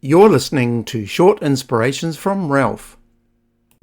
You're listening to Short Inspirations from Ralph.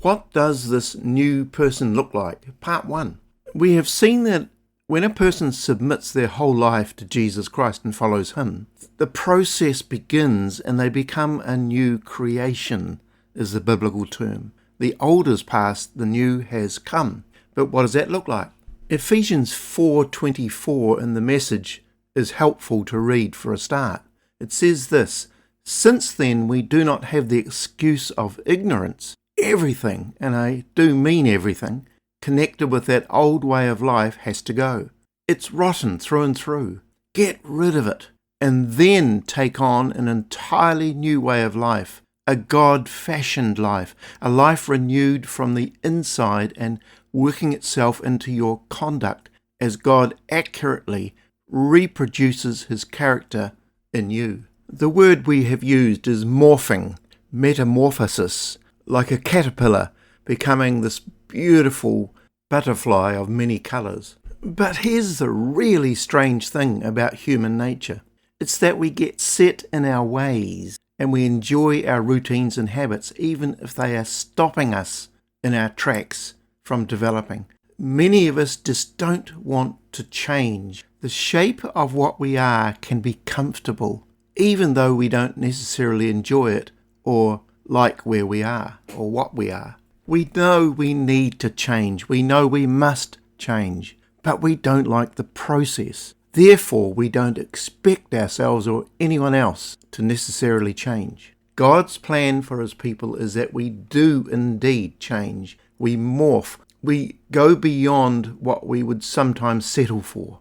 What does this new person look like? Part 1. We have seen that when a person submits their whole life to Jesus Christ and follows Him, the process begins and they become a new creation, is the biblical term. The old is past, the new has come. But what does that look like? Ephesians 4:24 in the Message is helpful to read for a start. It says this: "Since then we do not have the excuse of ignorance. Everything, and I do mean everything, connected with that old way of life has to go. It's rotten through and through. Get rid of it, and then take on an entirely new way of life, a God-fashioned life, a life renewed from the inside and working itself into your conduct as God accurately reproduces His character in you." The word we have used is morphing, metamorphosis, like a caterpillar becoming this beautiful butterfly of many colours. But here's the really strange thing about human nature. It's that we get set in our ways and we enjoy our routines and habits even if they are stopping us in our tracks from developing. Many of us just don't want to change. The shape of what we are can be comfortable, even though we don't necessarily enjoy it or like where we are or what we are. We know we need to change. We know we must change, but we don't like the process. Therefore, we don't expect ourselves or anyone else to necessarily change. God's plan for His people is that we do indeed change. We morph. We go beyond what we would sometimes settle for.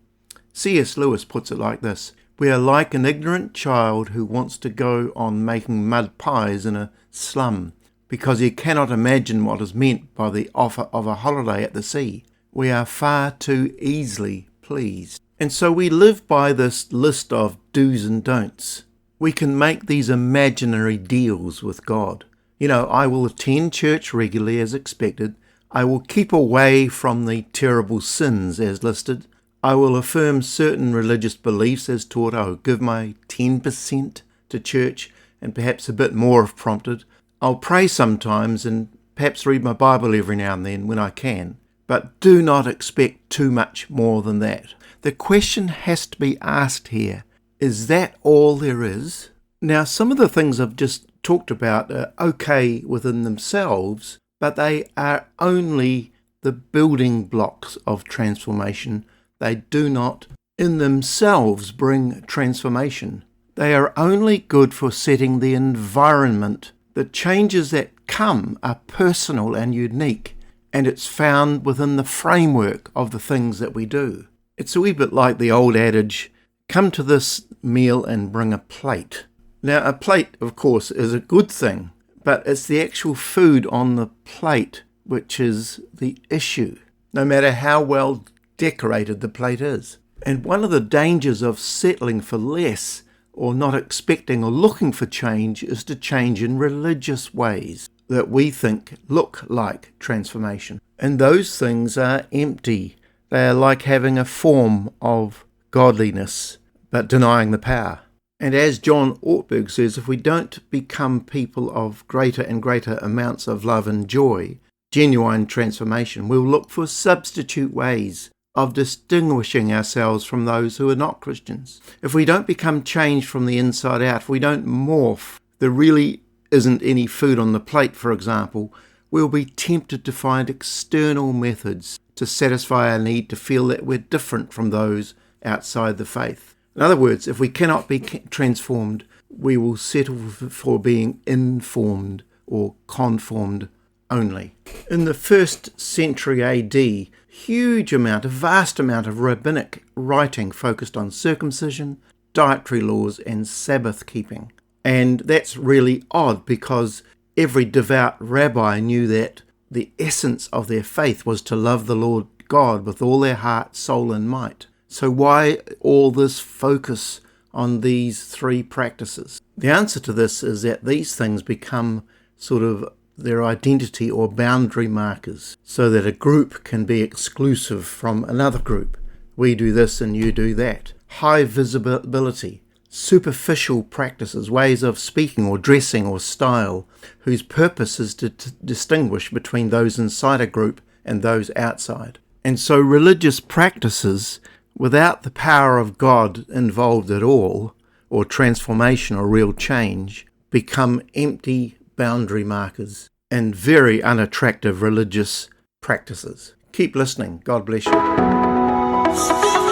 C.S. Lewis puts it like this: "We are like an ignorant child who wants to go on making mud pies in a slum because he cannot imagine what is meant by the offer of a holiday at the sea. We are far too easily pleased." And so we live by this list of do's and don'ts. We can make these imaginary deals with God. I will attend church regularly as expected. I will keep away from the terrible sins as listed. I will affirm certain religious beliefs as taught. I will give my 10% to church and perhaps a bit more if prompted. I'll pray sometimes and perhaps read my Bible every now and then when I can. But do not expect too much more than that. The question has to be asked here: is that all there is? Now, some of the things I've just talked about are okay within themselves, but they are only the building blocks of transformation. They do not in themselves bring transformation. They are only good for setting the environment. The changes that come are personal and unique, and it's found within the framework of the things that we do. It's a wee bit like the old adage, "Come to this meal and bring a plate." Now, a plate, of course, is a good thing, but it's the actual food on the plate which is the issue, no matter how well decorated the plate is. And one of the dangers of settling for less or not expecting or looking for change is to change in religious ways that we think look like transformation. And those things are empty. They are like having a form of godliness but denying the power. And as John Ortberg says, if we don't become people of greater and greater amounts of love and joy, genuine transformation, we'll look for substitute ways of distinguishing ourselves from those who are not Christians. If we don't become changed from the inside out, if we don't morph, there really isn't any food on the plate, for example, we'll be tempted to find external methods to satisfy our need to feel that we're different from those outside the faith. In other words, if we cannot be transformed, we will settle for being informed or conformed only. In the 1st century AD, a vast amount of rabbinic writing focused on circumcision, dietary laws, and Sabbath keeping. And that's really odd because every devout rabbi knew that the essence of their faith was to love the Lord God with all their heart, soul, and might. So why all this focus on these 3 practices? The answer to this is that these things become sort of their identity or boundary markers so that a group can be exclusive from another group. We do this and you do that. High visibility, superficial practices, ways of speaking or dressing or style, whose purpose is to distinguish between those inside a group and those outside. And so religious practices without the power of God involved at all, or transformation or real change, become empty boundary markers and very unattractive religious practices. Keep listening. God bless you.